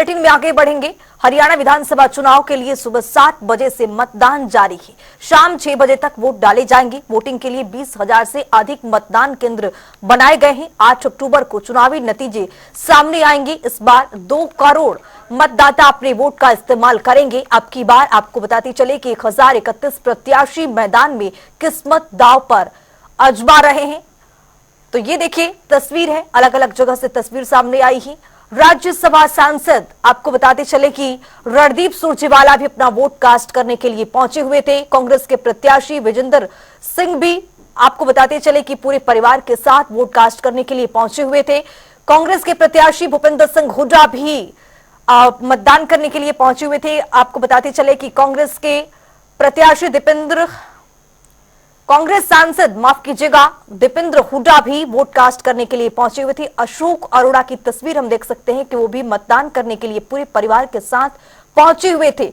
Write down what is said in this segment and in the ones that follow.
Bulletin में आगे बढ़ेंगे। हरियाणा विधानसभा चुनाव के लिए सुबह 7 बजे से मतदान जारी है। शाम 6 बजे तक वोट डाले जाएंगे। वोटिंग के लिए 20,000 से अधिक मतदान केंद्र बनाए गए हैं। 8 अक्टूबर को चुनावी नतीजे सामने आएंगे। इस बार 2 करोड़ मतदाता अपने वोट का इस्तेमाल करेंगे। अब की बार आपको बताते चले कि 1031 प्रत्याशी मैदान में किस्मत दांव पर आजमा रहे हैं। तो ये देखिए तस्वीर है, अलग अलग जगह से तस्वीर सामने आई है। राज्यसभा सांसद आपको बताते चले कि रणदीप सुरजेवाला भी अपना वोट कास्ट करने के लिए पहुंचे हुए थे। कांग्रेस के प्रत्याशी विजेंद्र सिंह भी आपको बताते चले कि पूरे परिवार के साथ वोट कास्ट करने के लिए पहुंचे हुए थे। कांग्रेस के प्रत्याशी भूपेंद्र सिंह हुड्डा भी मतदान करने के लिए पहुंचे हुए थे। आपको बताते चले कि कांग्रेस के प्रत्याशी कांग्रेस सांसद माफ कीजिएगा दीपेंद्र हुड्डा भी वोट कास्ट करने के लिए पहुंचे हुए थे। अशोक अरोड़ा की तस्वीर हम देख सकते हैं कि वो भी मतदान करने के लिए पूरे परिवार के साथ पहुंचे हुए थे।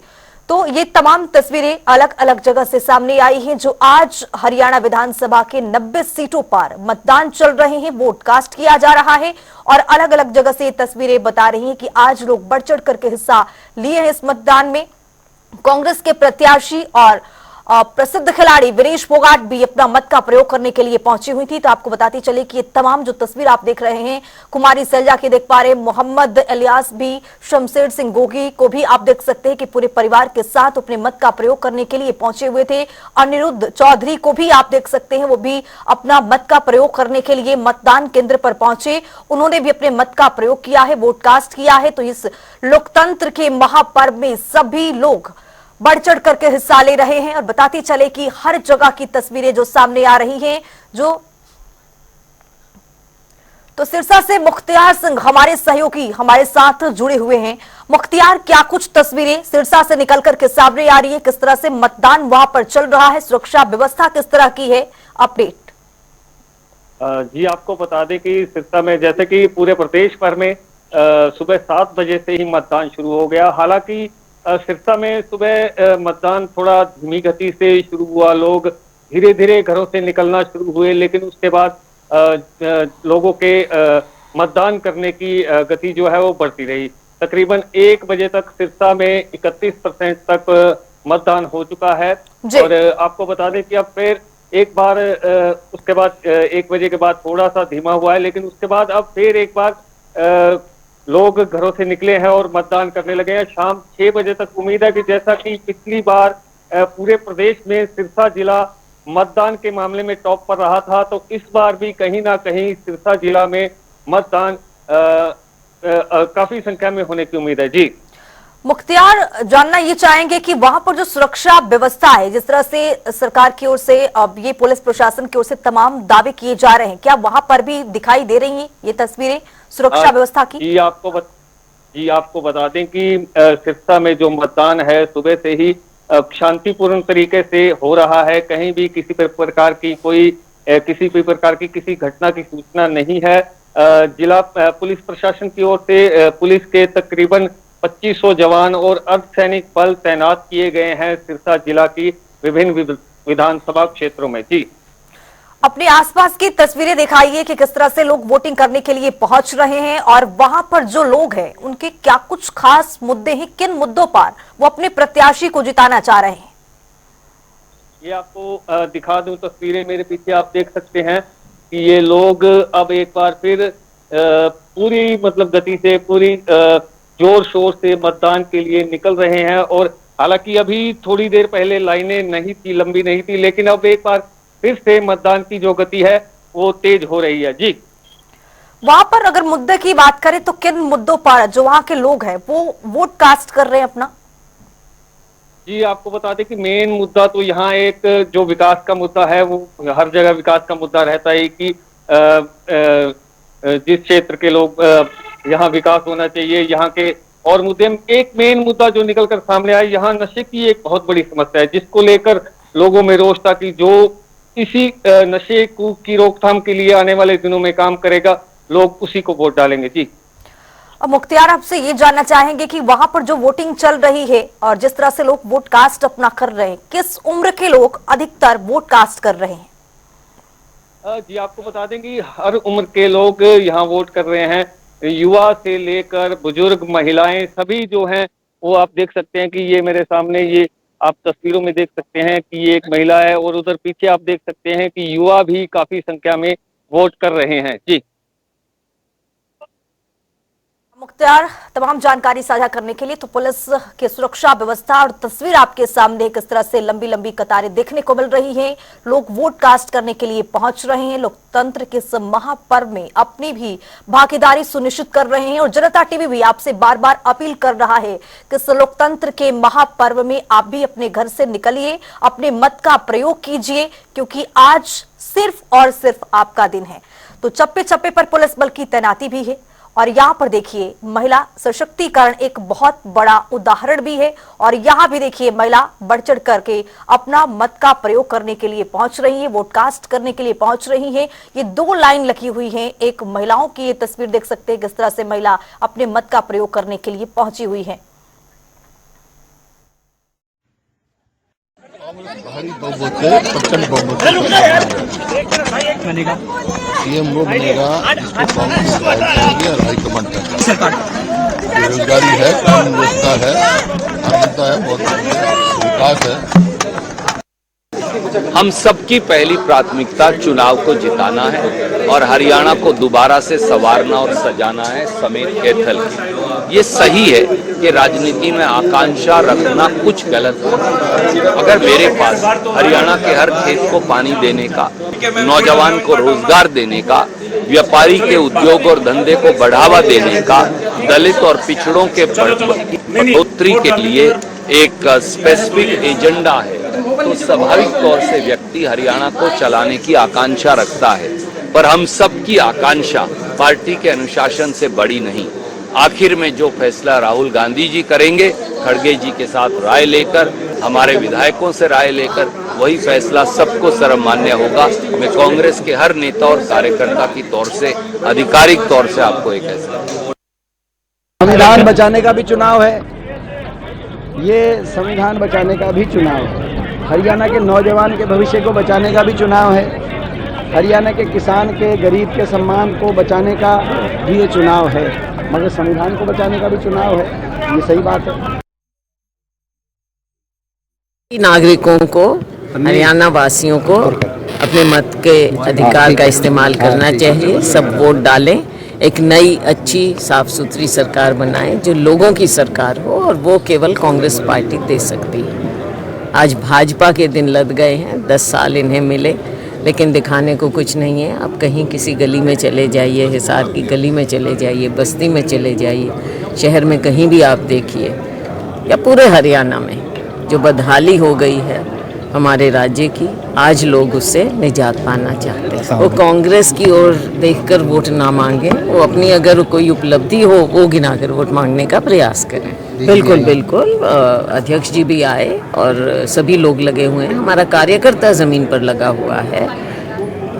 तो ये तमाम तस्वीरें अलग अलग जगह से सामने आई हैं। जो आज हरियाणा विधानसभा के 90 सीटों पर मतदान चल रहे हैं, वोट कास्ट किया जा रहा है और अलग अलग जगह से ये तस्वीरें बता रही हैं कि आज लोग बढ़ चढ़ करके हिस्सा लिए हैं इस मतदान में। कांग्रेस के प्रत्याशी और प्रसिद्ध खिलाड़ी विनेश फोगाट भी अपना मत का प्रयोग करने के लिए पहुंची हुई थी। तो आपको बताते चले कि ये तमाम जो तस्वीर आप देख रहे हैं, कुमारी सैलजा की देख पा रहे, मोहम्मद इलियास भी, शमशेर सिंह गोगी को भी आप देख सकते हैं कि पूरे परिवार के साथ अपने मत का प्रयोग करने के लिए पहुंचे हुए थे। अनिरुद्ध चौधरी को भी आप देख सकते हैं, वो भी अपना मत का प्रयोग करने के लिए मतदान केंद्र पर पहुंचे। उन्होंने भी अपने मत का प्रयोग किया है, वोट कास्ट किया है। तो इस लोकतंत्र के महापर्व में सभी लोग बढ़ चढ़ करके हिस्सा ले रहे हैं और बताते चले कि हर जगह की तस्वीरें जो सामने आ रही हैं। तो सिरसा से मुख्तियार सिंह हमारे सहयोगी हमारे साथ जुड़े हुए हैं। मुख्तियार, क्या कुछ तस्वीरें सिरसा से निकल करके सामने आ रही है? किस तरह से मतदान वहां पर चल रहा है? सुरक्षा व्यवस्था किस तरह की है? अपडेट जी, आपको बता दें कि सिरसा में जैसे कि पूरे प्रदेश भर में सुबह 7 बजे से ही मतदान शुरू हो गया। हालांकि सिरसा में सुबह मतदान थोड़ा धीमी गति से शुरू हुआ। लोग धीरे धीरे घरों से निकलना शुरू हुए, लेकिन उसके बाद लोगों के मतदान करने की गति जो है वो बढ़ती रही। तकरीबन 1 बजे तक सिरसा में 31% तक मतदान हो चुका है। और आपको बता दें कि अब फिर एक बार उसके बाद 1 बजे के बाद थोड़ा सा धीमा हुआ है, लेकिन उसके बाद अब फिर एक बार लोग घरों से निकले हैं और मतदान करने लगे हैं। शाम 6 बजे तक उम्मीद है कि जैसा कि पिछली बार पूरे प्रदेश में सिरसा जिला मतदान के मामले में टॉप पर रहा था, तो इस बार भी कहीं ना कहीं सिरसा जिला में मतदान काफी संख्या में होने की उम्मीद है। जी मुख्तियार, जानना ये चाहेंगे कि वहां पर जो सुरक्षा व्यवस्था है, जिस तरह से सरकार की ओर से अब ये पुलिस प्रशासन की ओर से तमाम दावे किए जा रहे हैं, क्या वहां पर भी दिखाई दे रही हैं ये तस्वीरें सुरक्षा व्यवस्था की? जी आपको बता दें कि सिरसा में जो मतदान है सुबह से ही शांतिपूर्ण तरीके से हो रहा है। कहीं भी किसी प्रकार की किसी घटना की सूचना नहीं है। जिला पुलिस प्रशासन की ओर से पुलिस के तकरीबन 2500 जवान और अर्धसैनिक बल तैनात किए गए हैं सिरसा जिला की विभिन्न विधानसभा क्षेत्रों में। जी, अपने आसपास की तस्वीरें दिखाइए कि किस तरह से लोग वोटिंग करने के लिए पहुंच रहे हैं और वहां पर जो लोग हैं उनके क्या कुछ खास मुद्दे हैं, किन मुद्दों पर वो अपने प्रत्याशी को जिताना चाह रहे हैं? ये आपको दिखा दूं, तस्वीरें मेरे पीछे आप देख सकते हैं कि ये लोग अब एक बार फिर पूरी गति से पूरी जोर शोर से मतदान के लिए निकल रहे हैं। और हालांकि अभी थोड़ी देर पहले लाइनें नहीं थी, लंबी नहीं थी, लेकिन अब एक बार फिर से मतदान की जो गति है वो तेज हो रही है। जी, वहां पर अगर मुद्दे की बात करें तो किन मुद्दों पर जो वहां के लोग हैं वो वोट कास्ट कर रहे हैं अपना? जी, आपको बता दें कि मेन मुद्दा तो यहाँ एक जो विकास का मुद्दा है, वो हर जगह विकास का मुद्दा रहता है कि जिस क्षेत्र के लोग यहाँ विकास होना चाहिए, यहाँ के और मुद्दे। एक मेन मुद्दा जो निकल कर सामने आया, यहाँ नशे की एक बहुत बड़ी समस्या है, जिसको लेकर लोगों में रोष था कि जो इसी नशे की रोकथाम के लिए आने वाले दिनों में काम करेगा, लोग उसी को वोट डालेंगे। जी, अब मुख्तियार, आपसे ये जानना चाहेंगे कि वहां पर जो वोटिंग चल रही है और जिस तरह से लोग वोट कास्ट अपना कर रहे हैं, किस उम्र के लोग अधिकतर वोट कास्ट कर रहे हैं? जी, आपको बता दें कि हर उम्र के लोग यहाँ वोट कर रहे हैं। युवा से लेकर बुजुर्ग, महिलाएं सभी जो हैं वो आप देख सकते हैं कि ये मेरे सामने ये आप तस्वीरों में देख सकते हैं कि ये एक महिला है और उधर पीछे आप देख सकते हैं कि युवा भी काफी संख्या में वोट कर रहे हैं। जी मुख्तार, तमाम जानकारी साझा करने के लिए। तो पुलिस की सुरक्षा व्यवस्था और तस्वीर आपके सामने किस तरह से लंबी लंबी कतारें देखने को मिल रही हैं। लोग वोट कास्ट करने के लिए पहुंच रहे हैं। लोकतंत्र के इस महापर्व में अपनी भी भागीदारी सुनिश्चित कर रहे हैं और जनता टीवी भी आपसे बार बार अपील कर रहा है कि इस लोकतंत्र के महापर्व में आप भी अपने घर से निकलिए, अपने मत का प्रयोग कीजिए, क्योंकि आज सिर्फ और सिर्फ आपका दिन है। तो चप्पे चप्पे पर पुलिस बल की तैनाती भी है और यहाँ पर देखिए महिला सशक्तिकरण एक बहुत बड़ा उदाहरण भी है। और यहाँ भी देखिए महिला बढ़ चढ़ करके अपना मत का प्रयोग करने के लिए पहुंच रही है, वोट कास्ट करने के लिए पहुंच रही है। ये दो लाइन लगी हुई है, एक महिलाओं की ये तस्वीर देख सकते हैं किस तरह से महिला अपने मत का प्रयोग करने के लिए पहुंची हुई है। भारी बहुमत है, प्रचंड बहुमत बनेगा, सीएम वो बनेगा जिसको कांग्रेस करेगी और हाईकमांड करेगा। बेरोजगारी है, कानून व्यवस्था है, आर्थिकता है, बहुत विकास है। हम सबकी पहली प्राथमिकता चुनाव को जिताना है और हरियाणा को दोबारा से संवारना और सजाना है समेत कैथल की। ये सही है कि राजनीति में आकांक्षा रखना कुछ गलत है। अगर मेरे पास हरियाणा के हर खेत को पानी देने का, नौजवान को रोजगार देने का, व्यापारी के उद्योग और धंधे को बढ़ावा देने का, दलित और पिछड़ों के बढ़ोतरी के लिए एक स्पेसिफिक एजेंडा है, तो स्वाभाविक तौर से व्यक्ति हरियाणा को चलाने की आकांक्षा रखता है। पर हम सबकी आकांक्षा पार्टी के अनुशासन से बड़ी नहीं। आखिर में जो फैसला राहुल गांधी जी करेंगे, खड़गे जी के साथ राय लेकर, हमारे विधायकों से राय लेकर, वही फैसला सबको सर्वमान्य होगा। मैं कांग्रेस के हर नेता और कार्यकर्ता की तौर से आधिकारिक तौर से आपको एक ऐसा संविधान बचाने का भी चुनाव है, ये संविधान बचाने का भी चुनाव है। हरियाणा के नौजवान के भविष्य को बचाने का भी चुनाव है। हरियाणा के किसान के, गरीब के सम्मान को बचाने का भी ये चुनाव है, मगर संविधान को बचाने का भी चुनाव है। ये सही बात है। नागरिकों को, हरियाणा वासियों को अपने मत के अधिकार का इस्तेमाल करना चाहिए। सब वोट डालें, एक नई अच्छी साफ सुथरी सरकार बनाएं जो लोगों की सरकार हो, और वो केवल कांग्रेस पार्टी दे सकती है। आज भाजपा के दिन लद गए हैं, 10 साल इन्हें मिले, लेकिन दिखाने को कुछ नहीं है। अब कहीं किसी गली में चले जाइए, हिसार की गली में चले जाइए, बस्ती में चले जाइए, शहर में कहीं भी आप देखिए, या पूरे हरियाणा में जो बदहाली हो गई है हमारे राज्य की, आज लोग उससे निजात पाना चाहते हैं। वो कांग्रेस की ओर देखकर वोट ना मांगे, वो अपनी अगर कोई उपलब्धि हो वो गिनाकर वोट मांगने का प्रयास करें। बिल्कुल बिल्कुल, अध्यक्ष जी भी आए और सभी लोग लगे हुए हैं। हमारा कार्यकर्ता ज़मीन पर लगा हुआ है,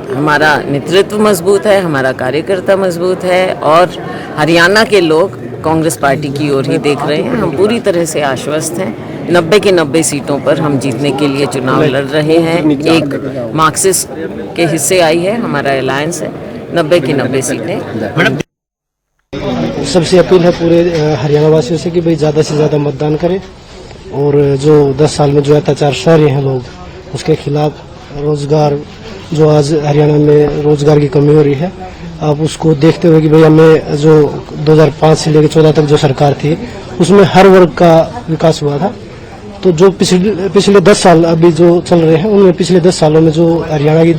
हमारा नेतृत्व मजबूत है, हमारा कार्यकर्ता मजबूत है, और हरियाणा के लोग कांग्रेस पार्टी की ओर ही देख रहे हैं। हम पूरी तरह से आश्वस्त हैं। 90 की 90 सीटों पर हम जीतने के लिए चुनाव लड़ रहे हैं। एक मार्क्सिस्ट के हिस्से आई है, हमारा अलायंस है, 90 की 90 सीटें। सबसे अपील है पूरे हरियाणा वासियों से कि भाई ज़्यादा से ज़्यादा मतदान करें, और जो 10 साल में जो अत्याचार सह रहे हैं लोग, उसके खिलाफ रोजगार, जो आज हरियाणा में रोजगार की कमी हो रही है, आप उसको देखते हुए कि भाई हमें जो 2005 से लेकर 14 तक जो सरकार थी उसमें हर वर्ग का विकास हुआ था। तो जो पिछले 10 साल अभी जो चल रहे हैं, उनमें पिछले 10 सालों में जो हरियाणा की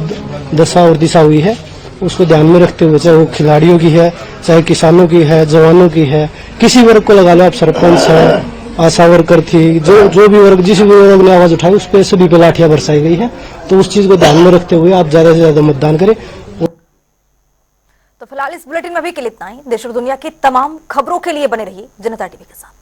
दशा और दिशा हुई है, उसको ध्यान में रखते हुए, चाहे वो खिलाड़ियों की है, चाहे किसानों की है, जवानों की है, किसी वर्ग को लगा लो आप, सरपंच है, आशा वर्कर थी, जो भी वर्ग, जिस भी वर्ग ने आवाज उठाई, उस पर सभी पे लाठियां बरसाई गई है। तो उस चीज को ध्यान में रखते हुए आप ज्यादा से ज्यादा मतदान करें। तो फिलहाल इस बुलेटिन में भी के लिए इतना ही। देश और दुनिया की तमाम खबरों के लिए बने रहिए जनता टीवी के साथ।